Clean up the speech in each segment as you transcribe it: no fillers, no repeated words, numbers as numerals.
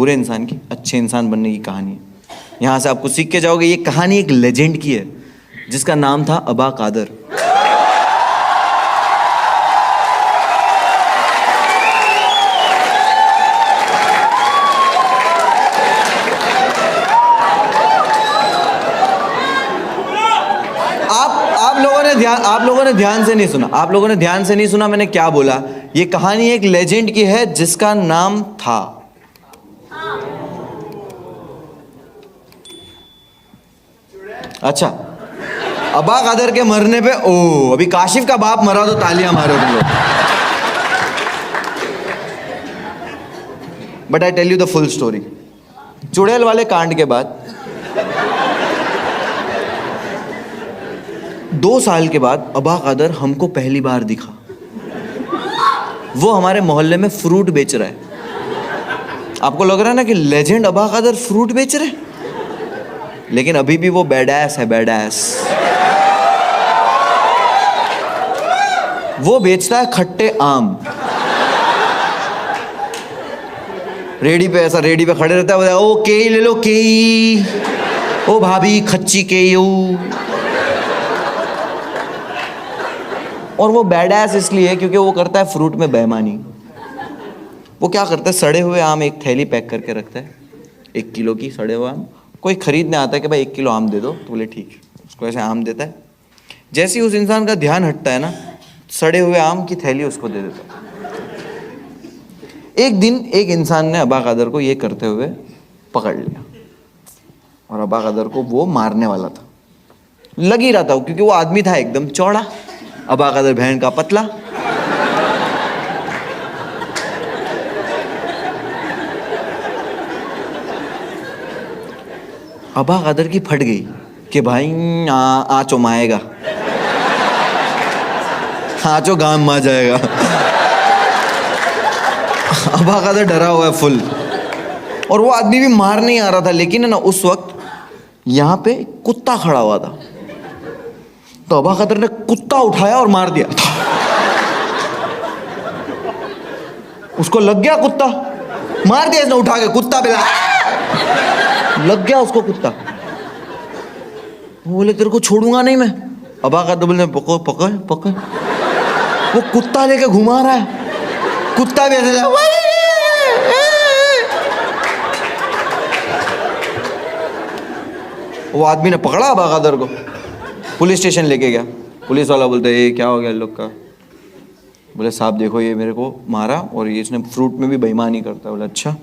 बुरे इंसान की अच्छे इंसान बनने की कहानी है। यहाँ से आप कुछ सीख के जाओगे। ये कहानी एक लेजेंड की है जिसका नाम था अबा कादर। आप लोगों ने ध्यान से नहीं सुना। आप लोगों ने ध्यान से नहीं सुना मैंने क्या बोला। ये कहानी एक लेजेंड की है जिसका नाम था अच्छा अबा कादर के मरने पे ओ अभी काशिफ का बाप मरा तो तालियां मारो तुम लोग। But I tell you the full story. चुड़ैल वाले कांड के बाद 2 साल के बाद अबा कादर हमको पहली बार दिखा। वो हमारे मोहल्ले में फ्रूट बेच रहा है। आपको लग रहा है ना कि लेजेंड अबा कादर फ्रूट बेच रहे, लेकिन अभी भी वो बैडएस है, बैडएस। वो बेचता है खट्टे आम। रेडी पे ऐसा रेडी पे खड़े रहता है, ओ केई ले लो केई, ओ भाभी खच्ची केई। और वो बैडएस इसलिए क्योंकि वो करता है फ्रूट में बेईमानी। वो क्या करता है, सड़े हुए आम एक थैली पैक करके रखता है, 1 किलो की सड़े हुए आम। कोई खरीदने आता है कि भाई 1 किलो आम दे दो, तो बोले ठीक है, उसको ऐसे आम देता है। जैसे ही उस इंसान का ध्यान हटता है ना, सड़े हुए आम की थैली उसको दे देता है। एक दिन एक इंसान ने अबा कादर को ये करते हुए पकड़ लिया और अबा कादर को वो मारने वाला था। लग ही रहा था क्योंकि वो आदमी था एकदम चौड़ा, अबा कादर बहन का पतला। अबा कादर की फट गई कि भाई आचो माएगा, आचो गांव मा जाएगा। अबा कादर डरा हुआ है फुल, और वो आदमी भी मार नहीं आ रहा था। लेकिन है ना, उस वक्त यहाँ पे कुत्ता खड़ा हुआ था, तो अबा कादर ने कुत्ता उठाया और मार दिया। उसको लग गया कुत्ता, मार दिया इसने उठा के, कुत्ता पे लग गया उसको कुत्ता। वो बोले तेरे को छोड़ूंगा नहीं मैं। अबा कादर बोले पकड़ पकड़ पकड़। वो कुत्ता लेके घुमा रहा है, कुत्ता भी ऐसे वो आदमी ने पकड़ा अबा कादर को, पुलिस स्टेशन लेके गया। पुलिस वाला बोलता है ये क्या हो गया लोग का। बोले साहब देखो ये मेरे को मारा और ये इसने फ्रूट में भी बेईमानी करता है। बोले अच्छा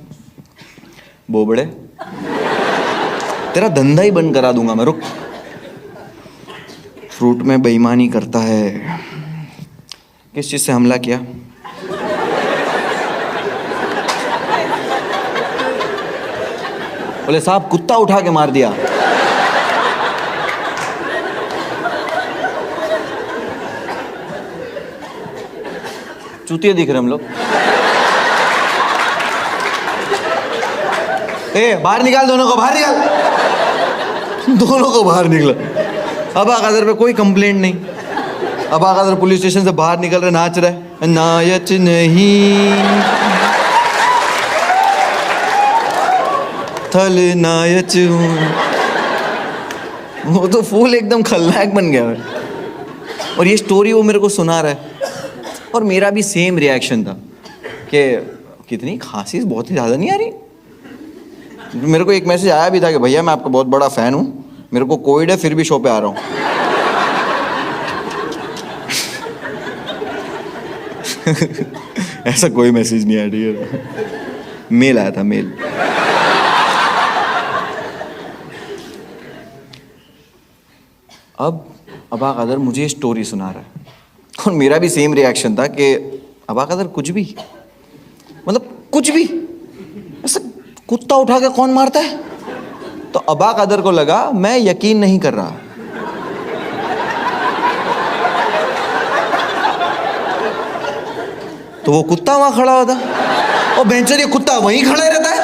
बोबड़े, तेरा धंधा ही बंद करा दूंगा मैं, रुक। फ्रूट में बेईमानी करता है। किस चीज से हमला किया? बोले साहब कुत्ता उठा के मार दिया। चूतिए दिख रहे हम लोग। ए बाहर निकाल, दोनों को बाहर निकाल, दोनों को बाहर निकला। अबा कादर पे कोई कंप्लेंट नहीं। अबा कादर पुलिस स्टेशन से बाहर निकल रहे, नाच रहे, नायच नहीं थल नायच हूं। वो तो फूल एकदम खलनायक बन गया। और ये स्टोरी वो मेरे को सुना रहा है, और मेरा भी सेम रिएक्शन था कि कितनी खांसी बहुत ही ज़्यादा नहीं आ रही। मेरे को एक मैसेज आया भी था कि भैया मैं आपका बहुत बड़ा फ़ैन हूँ, मेरे को कोविड है फिर भी शो पे आ रहा हूँ। ऐसा कोई मैसेज नहीं आया, ठीक है। मेल आया था, मेल। अब अबा कादर मुझे स्टोरी सुना रहा है, और मेरा भी सेम रिएक्शन था कि अबा कादर कुछ भी, मतलब कुछ भी, ऐसा कुत्ता उठा के कौन मारता है। तो अबा कादर को लगा मैं यकीन नहीं कर रहा। तो वो कुत्ता वहां खड़ा हुआ था, और बेंचर ये कुत्ता वहीं खड़ा रहता है।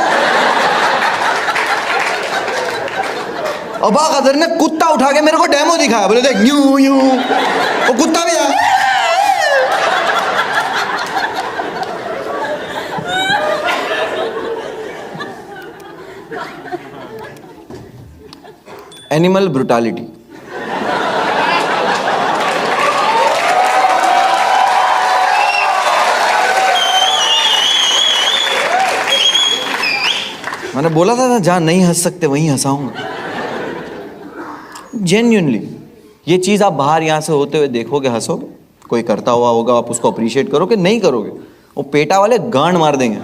अबा कादर ने कुत्ता उठा के मेरे को डेमो दिखाया। बोले देख यूं यूं, वो कुत्ता भी आया। Animal brutality. मैंने बोला था ना, जहां नहीं हंस सकते वहीं हंसाऊंगा। जेन्युइनली ये चीज आप बाहर यहां से होते हुए देखोगे, हंसोगे, कोई करता हुआ होगा, आप उसको अप्रिशिएट करोगे, नहीं करोगे वो पेटा वाले गांड मार देंगे।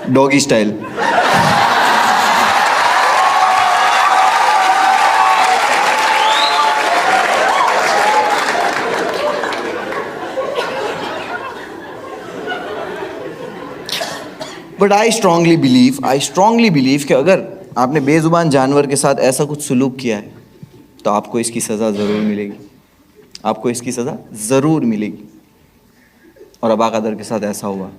Doggy style. But I strongly believe कि अगर आपने बेजुबान जानवर के साथ ऐसा कुछ सुलूक किया है तो आपको इसकी सज़ा ज़रूर मिलेगी, आपको इसकी सज़ा ज़रूर मिलेगी। और अबा कदर के साथ ऐसा हुआ।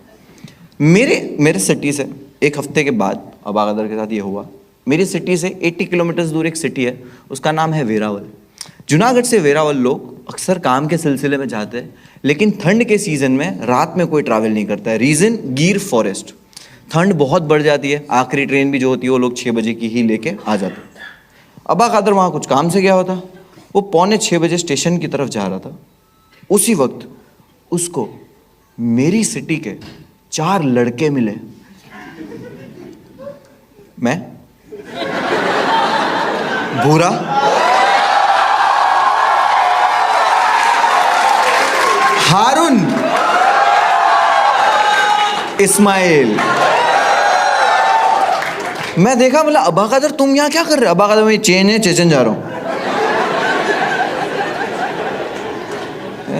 मेरे सिटी से एक हफ्ते के बाद अबा कदर के साथ ये हुआ। मेरी सिटी से 80 किलोमीटर दूर एक सिटी है, उसका नाम है वेरावल। जूनागढ़ से वेरावल लोग अक्सर काम के सिलसिले में जाते हैं, लेकिन ठंड के सीज़न में रात में कोई ट्रैवल नहीं करता है। रीज़न, गिर फॉरेस्ट। ठंड बहुत बढ़ जाती है, आखिरी ट्रेन भी जो होती है वो लोग 6 बजे की ही लेके आ जाते हैं। अबा कादर वहाँ कुछ काम से गया होता, वो 5:45 बजे स्टेशन की तरफ जा रहा था। उसी वक्त उसको मेरी सिटी के 4 लड़के मिले। मैं, भूरा, हारून, इस्माइल। मैं देखा, बोला अबा कादर तुम यहाँ क्या कर रहे हो? अबा कादर, मैं चेन है, चेचन जा रहा हूँ।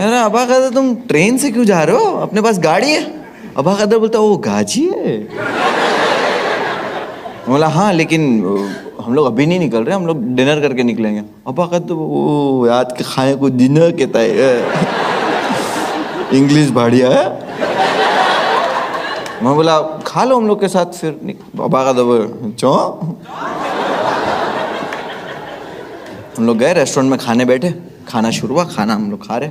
अरे अबा कादर तुम ट्रेन से क्यों जा रहे हो, अपने पास गाड़ी है? अबा कादर बोलता वो गाजी है। बोला हाँ, लेकिन हम लोग अभी नहीं निकल रहे, हम लोग डिनर करके निकलेंगे। अबा कादर वो आज के खाए को डिनर कहता है, इंग्लिश बढ़िया है। मैं बोला खा लो हम लोग के साथ फिर। बाबा का दबा चो। हम लोग गए रेस्टोरेंट में, खाने बैठे, खाना शुरू हुआ, खाना हम लोग खा रहे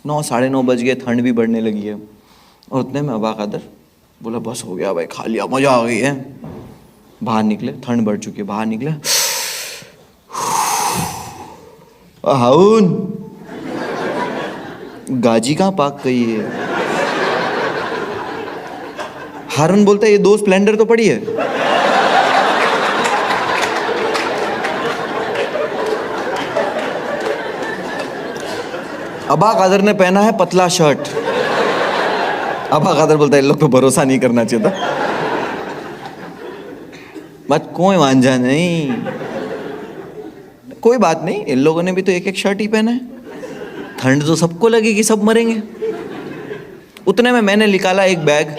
9, 9:30 बज गए, ठंड भी बढ़ने लगी है। और उतने में अबा कादर बोला बस हो गया भाई, खा लिया, मजा आ गई है। बाहर निकले, ठंड बढ़ चुकी है, बाहर निकले। हाउन गाजी कहाँ पाक गई है? हारून बोलता है ये 2 स्प्लेंडर तो पड़ी है। अबा कादर ने पहना है पतला शर्ट। अबा कादर बोलता है इन लोग पे भरोसा नहीं करना चाहिए था। बात कोई वांझा नहीं, कोई बात नहीं, इन लोगों ने भी तो 1-1 शर्ट ही पहना है। ठंड तो सबको लगेगी, सब मरेंगे। उतने में मैंने निकाला एक बैग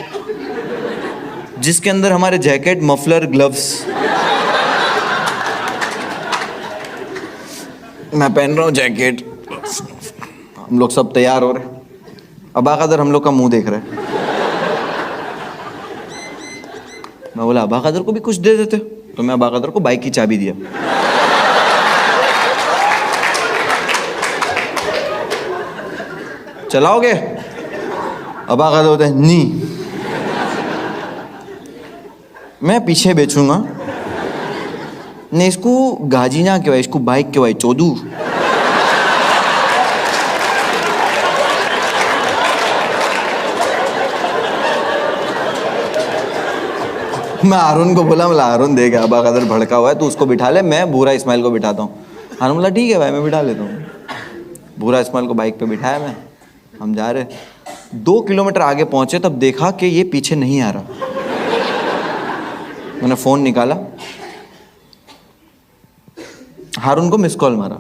जिसके अंदर हमारे जैकेट, मफलर, ग्लव्स। मैं पहन रहा हूँ जैकेट, हम लोग सब तैयार हो रहे। अबा कादर हम लोग का मुंह देख रहे हैं। मैं बोला अबा कादर को भी कुछ दे देते, तो मैं अबा कादर को बाइक की चाबी दिया। चलाओगे? अबा कादर होता है नहीं, मैं पीछे बेचूंगा। नहीं इसको गाजी ना कहवाई, इसको बाइक कहवाई, चोदू। मैं हारून को बोला, मतलब हारून देख अबा कादर भड़का हुआ है, तू उसको बिठा ले, मैं भूरा इस्माइल को बिठाता हूँ। हारून बोला ठीक है भाई, मैं बिठा लेता हूँ। भूरा इस्माइल को बाइक पे बिठाया मैं, हम जा रहे। 2 किलोमीटर आगे पहुंचे तब देखा कि ये पीछे नहीं आ रहा। मैंने फोन निकाला, हारून को मिस कॉल मारा।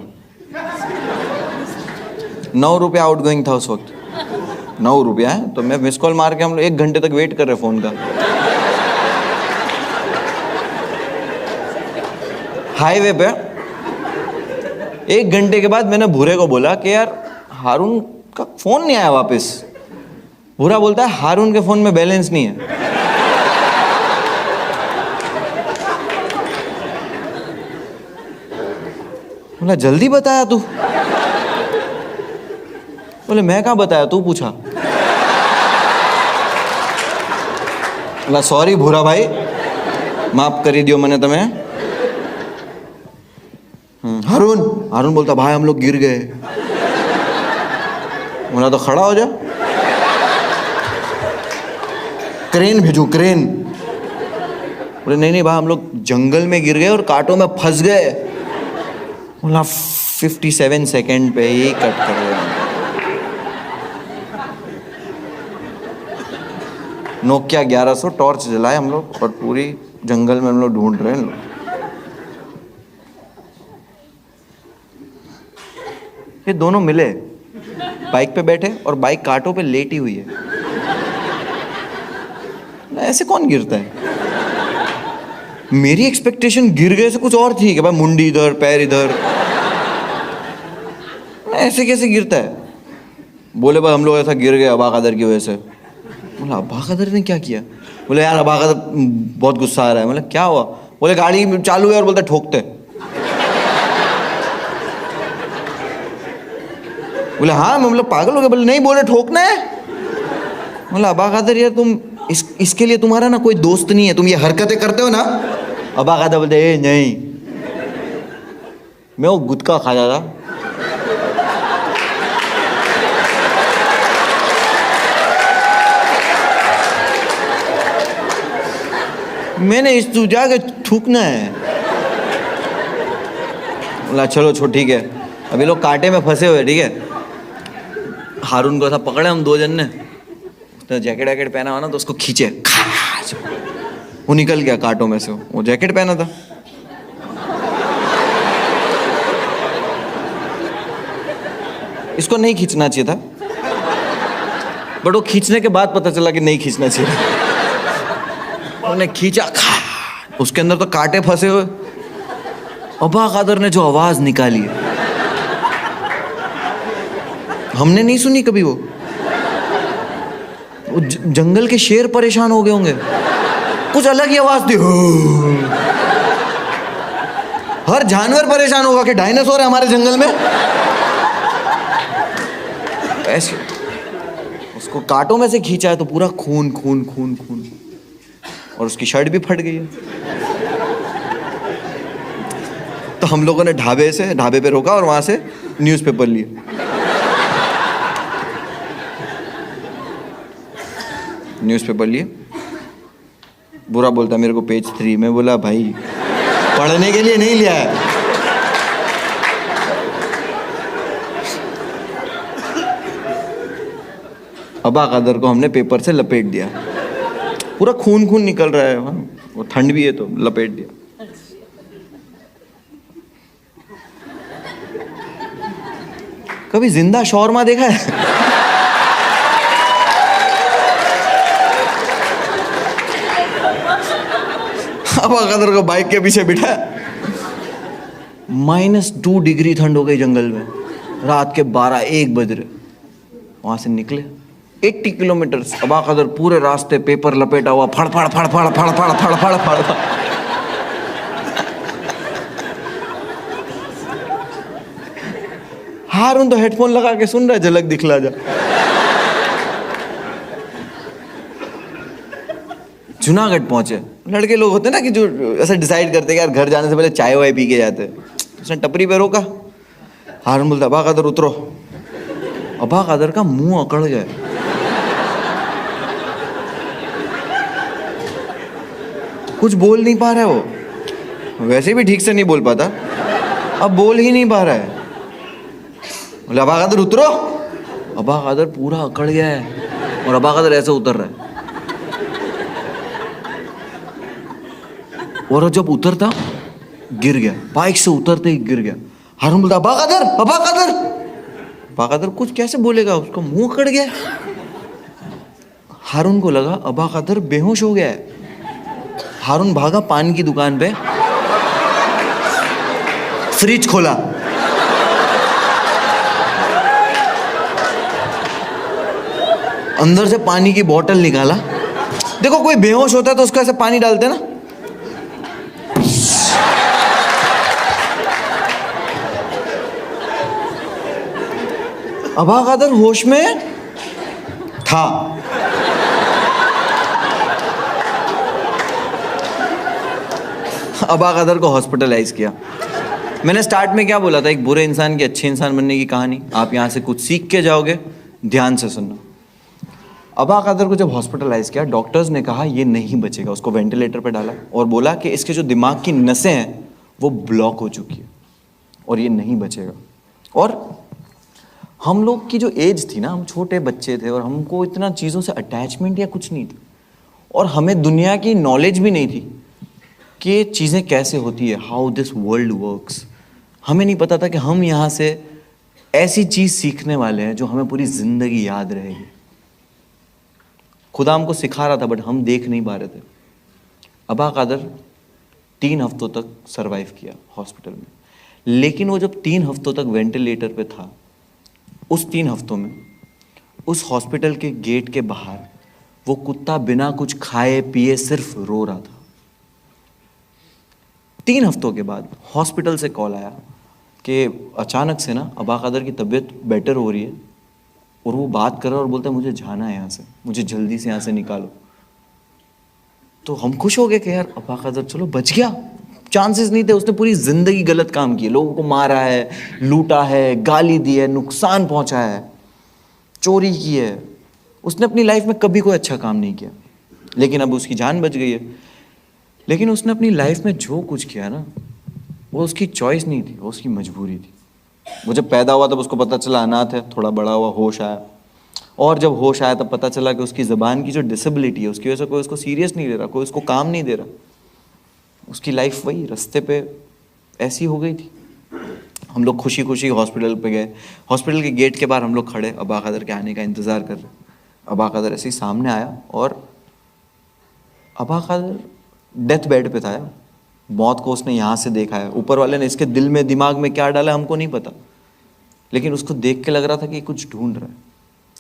9 रुपया आउटगोइंग था उस वक्त, 9 रुपया है। तो मैं मिस कॉल मार के, हम लोग 1 घंटे तक वेट कर रहे फोन का। हाईवे पे 1 घंटे के बाद मैंने भूरे को बोला कि यार हारून का फोन नहीं आया वापस। भूरा बोलता है हारून के फोन में बैलेंस नहीं है। बोला जल्दी बताया तू? बोले मैं कहाँ बताया, तू पूछा। बोला सॉरी भूरा भाई, माफ કરી दियो मैंने तुम्हें। हारून हारून बोलता भाई हम लोग गिर गए। बोला तो खड़ा हो जा, क्रेन भेजू क्रेन। बोले नहीं नहीं भाई हम लोग जंगल में गिर गए और कांटों में फंस गए। बोला 57 सेकंड पे ही कट कर दिया। नोकिया 1100 टॉर्च जलाए हम लोग और पूरी जंगल में हम लोग ढूंढ रहे हैं लोग। ये दोनों मिले, बाइक पे बैठे और बाइक कांटों पे लेटी हुई है। ऐसे कौन गिरता है? मेरी एक्सपेक्टेशन गिर गए से कुछ और थी कि भाई मुंडी इधर पैर इधर, ऐसे कैसे गिरता है? बोले भाई हम लोग ऐसा गिर गए अबा कदर की वजह से। बोला अबा कदर ने क्या किया? बोले यार अबा कदर बहुत गुस्सा आ रहा है। मतलब क्या हुआ? बोले गाड़ी चालू है और बोलते ठोकते। बोले हाँ मैं मतलब पागल हो गया। बोले नहीं बोले ठोकना है। बोला अबा कदर यार तुम इसके लिए तुम्हारा ना कोई दोस्त नहीं है, तुम ये हरकतें करते हो ना। अबा कदर बोलते ए नहीं, मैं वो गुटखा खाता था। मैंने इस तू जाके थूकना है। बोला चलो छो ठीक है, अभी लोग कांटे में फंसे हुए ठीक है। हारून को ऐसा पकड़े हम दो जन ने, उसने जैकेट वैकेट पहना हुआ ना तो उसको खींचे, वो निकल गया कांटों में से। वो जैकेट पहना था। इसको नहीं खींचना चाहिए था, बट वो खींचने के बाद पता चला कि नहीं खींचना चाहिए। उन्होंने खींचा, उसके अंदर तो कांटे फंसे हुए। अबा कदर ने जो आवाज निकाली हमने नहीं सुनी कभी। वो जंगल के शेर परेशान हो गए होंगे, कुछ अलग ही आवाज थी। हर जानवर परेशान होगा कि डायनासोर है हमारे जंगल में। ऐसे उसको कांटों में से खींचा है तो पूरा खून खून खून खून, और उसकी शर्ट भी फट गई है। तो हम लोगों ने ढाबे पे रोका और वहां से न्यूज़पेपर लिए। न्यूज़पेपर लिए। बुरा बोलता मेरे को पेज 3 में। बोला भाई पढ़ने के लिए नहीं लिया है। अबा कदर को हमने पेपर से लपेट दिया, पूरा खून खून निकल रहा है। वो ठंड भी है तो लपेट दिया। कभी जिंदा शौरमा देखा है? अबा कदर को बाइक के पीछे बिठा। -2 डिग्री ठंड हो गई जंगल में, रात के 12-1 बज रहे। वहां से निकले 80 किलोमीटर। अबा कदर पूरे रास्ते पेपर लपेटा हुआ, फड़ फड़ फड़ फड़ फड़ फड़ फड़ फड़ फड़। हारून तो हेडफोन लगा के सुन रहा है, झलक दिखला जा। जूनागढ़ पहुंचे। लड़के लोग होते ना कि जो ऐसा डिसाइड करते हैं कि यार घर जाने से पहले चाय वाय पी के जाते। उसने टपरी पे रोका। हारून बोलता अबा कदर उतरो। अबा कदर का मुंह अकड़ गया। कुछ बोल नहीं पा रहा है वो, वैसे भी ठीक से नहीं बोल पाता, अब बोल ही नहीं पा रहा है। बोले अबा कदर उतरो। अबा कदर पूरा अकड़ गया है और अबा कदर ऐसे उतर रहा है। और जब उतरता गिर गया, बाइक से उतरते ही गिर गया। हारून बोलता अबा कदर अबा कदर। अबा कदर कुछ कैसे बोलेगा, उसका मुंह अकड़ गया। हारून को लगा अबा कदर बेहोश हो गया है। हारून भागा पान की दुकान पे, फ्रिज खोला, अंदर से पानी की बोतल निकाला। देखो कोई बेहोश होता है तो उसको ऐसे पानी डालते ना। अबा कदर होश में था। अबा कदर को हॉस्पिटलाइज किया। मैंने स्टार्ट में क्या बोला था, एक बुरे इंसान की अच्छे इंसान बनने की कहानी, आप यहाँ से कुछ सीख के जाओगे, ध्यान से सुनना। अबा कदर को जब हॉस्पिटलाइज किया, डॉक्टर्स ने कहा ये नहीं बचेगा, उसको वेंटिलेटर पर डाला और बोला कि इसके जो दिमाग की नसें हैं वो ब्लॉक हो चुकी है और ये नहीं बचेगा। और हम लोग की जो एज थी ना, हम छोटे बच्चे थे और हमको इतना चीज़ों से अटैचमेंट या कुछ नहीं था, और हमें दुनिया की नॉलेज भी नहीं थी कि चीज़ें कैसे होती है, हाउ दिस वर्ल्ड वर्क्स। हमें नहीं पता था कि हम यहाँ से ऐसी चीज़ सीखने वाले हैं जो हमें पूरी ज़िंदगी याद रहेगी। खुदा हमको सिखा रहा था बट हम देख नहीं पा रहे थे। अबा कादर 3 हफ्तों तक सरवाइव किया हॉस्पिटल में, लेकिन वो जब 3 हफ्तों तक वेंटिलेटर पे था, उस 3 हफ्तों में उस हॉस्पिटल के गेट के बाहर वो कुत्ता बिना कुछ खाए पिए सिर्फ रो रहा था। 3 हफ्तों के बाद हॉस्पिटल से कॉल आया कि अचानक से ना अबा कादर की तबीयत बेटर हो रही है और वो बात कर रहा है और बोलता है मुझे जाना है यहाँ से, मुझे जल्दी से यहाँ से निकालो। तो हम खुश हो गए कि यार अबा कादर चलो बच गया, चांसेस नहीं थे। उसने पूरी जिंदगी गलत काम किए, लोगों को मारा है, लूटा है, गाली दी है, नुकसान पहुंचाया है, चोरी की है। उसने अपनी लाइफ में कभी कोई अच्छा काम नहीं किया, लेकिन अब उसकी जान बच गई है। लेकिन उसने अपनी लाइफ में जो कुछ किया ना, वो उसकी चॉइस नहीं थी, वो उसकी मजबूरी थी। वो जब पैदा हुआ तब उसको पता चला अनाथ है, थोड़ा बड़ा हुआ होश आया, और जब होश आया तब पता चला कि उसकी ज़बान की जो डिसेबिलिटी है उसकी वजह से कोई उसको सीरियस नहीं ले रहा, कोई उसको काम नहीं दे रहा। उसकी लाइफ वही रास्ते पे ऐसी हो गई थी। हम लोग खुशी खुशी हॉस्पिटल पे गए, हॉस्पिटल के गेट के बाहर हम लोग खड़े अबा कादर के आने का इंतज़ार कर रहे। अबा कादर ऐसे ही सामने आया और अबा कादर डेथ बेड पे था यार। मौत को उसने यहाँ से देखा है, ऊपर वाले ने इसके दिल में दिमाग में क्या डाला हमको नहीं पता, लेकिन उसको देख के लग रहा था कि कुछ ढूंढ रहा है।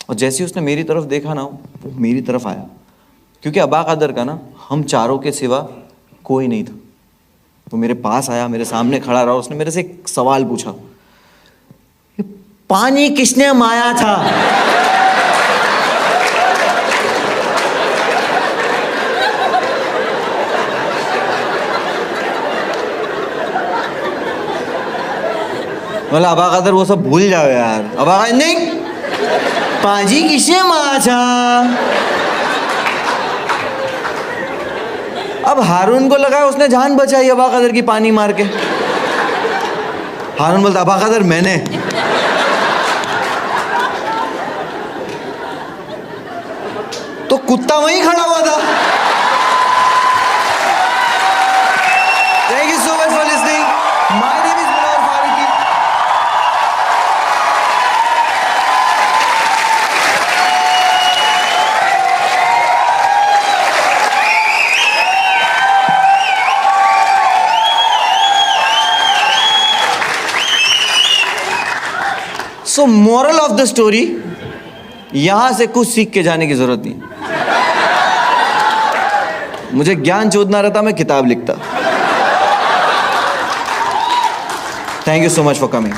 और जैसे ही उसने मेरी तरफ देखा ना, वो मेरी तरफ आया, क्योंकि अबा कादर का ना हम चारों के सिवा कोई नहीं था। वो मेरे पास आया, मेरे सामने खड़ा रहा, उसने मेरे से एक सवाल पूछा, पानी किसने माया था? बोला अबा कादर वो सब भूल जाओ यार। अबा कादर नहीं, पाजी किसने मारा था? अब हारून को लगा उसने जान बचाई अबा कादर की पानी मार के। हारून बोलता अबा कादर मैंने। तो कुत्ता वहीं खड़ा हुआ था। Thank you so much for listening. My name is Manohar Farooqui. So moral of the story, यहां से कुछ सीख के जाने की जरूरत नहीं। मुझे ज्ञान चोदना रहता, मैं किताब लिखता। Thank you so much for coming.